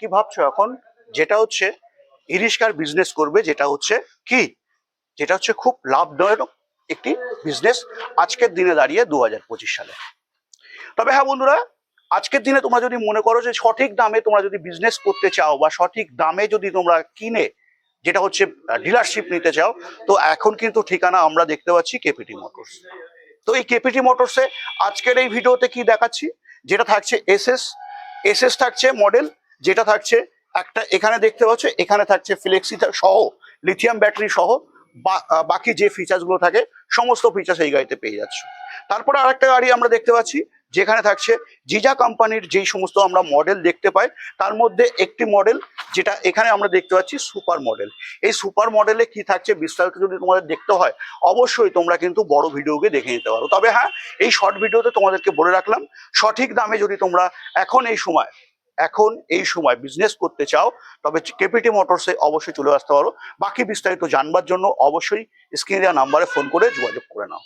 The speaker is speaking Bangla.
কি ভাবছো এখন? যেটা হচ্ছে ইরিশকার বিজনেস করবে, যেটা হচ্ছে কি, যেটা হচ্ছে খুব লাভদায়ক একটি বিজনেস আজকের দিনে দাঁড়িয়ে 2025 সালে। তবে হ্যাঁ বন্ধুরা, আজকের দিনে তোমরা যদি মনে করো যে সঠিক দামে তোমরা যদি বিজনেস করতে চাও বা সঠিক দামে যদি তোমরা কিনে যেটা হচ্ছে ডিলারশিপ নিতে চাও, তো এখন কিন্তু ঠিকানা আমরা দেখতে পাচ্ছি কেপিটি মোটরস। তো এই কেপিটি মোটরসে আজকের এই ভিডিওতে কি দেখাচ্ছি, যেটা থাকছে এসএস এসএস থাকছে মডেল, যেটা থাকছে একটা এখানে দেখতে পাচ্ছ, এখানে থাকছে ফ্লেক্সি সহ লিথিয়াম ব্যাটারি সহ বাকি যে ফিচার্স গুলো থাকে সমস্ত ফিচার্স এই গাড়িতে পেয়ে যাচ্ছ। তারপরে আরেকটা গাড়ি আমরা দেখতে পাচ্ছি যেখানে থাকছে জিজা কোম্পানির যেই সমস্ত আমরা মডেল দেখতে পাই, তার মধ্যে একটি মডেল যেটা এখানে আমরা দেখতে পাচ্ছি সুপার মডেল। এই সুপার মডেলে কি থাকছে বিস্তারিত যদি তোমাদের দেখতে হয়, অবশ্যই তোমরা কিন্তু বড় ভিডিওকে দেখে নিতে পারো। তবে হ্যাঁ, এই শর্ট ভিডিওতে তোমাদেরকে বলে রাখলাম, সঠিক দামে যদি তোমরা এখন এই সময় বিজনেস করতে চাও, তবে কেপিটি মোটরসে অবশ্যই চলে আসতে পারো। বাকি বিস্তারিত জানবার জন্য অবশ্যই স্ক্রিনে দেওয়া নাম্বারে ফোন করে যোগাযোগ করে নাও।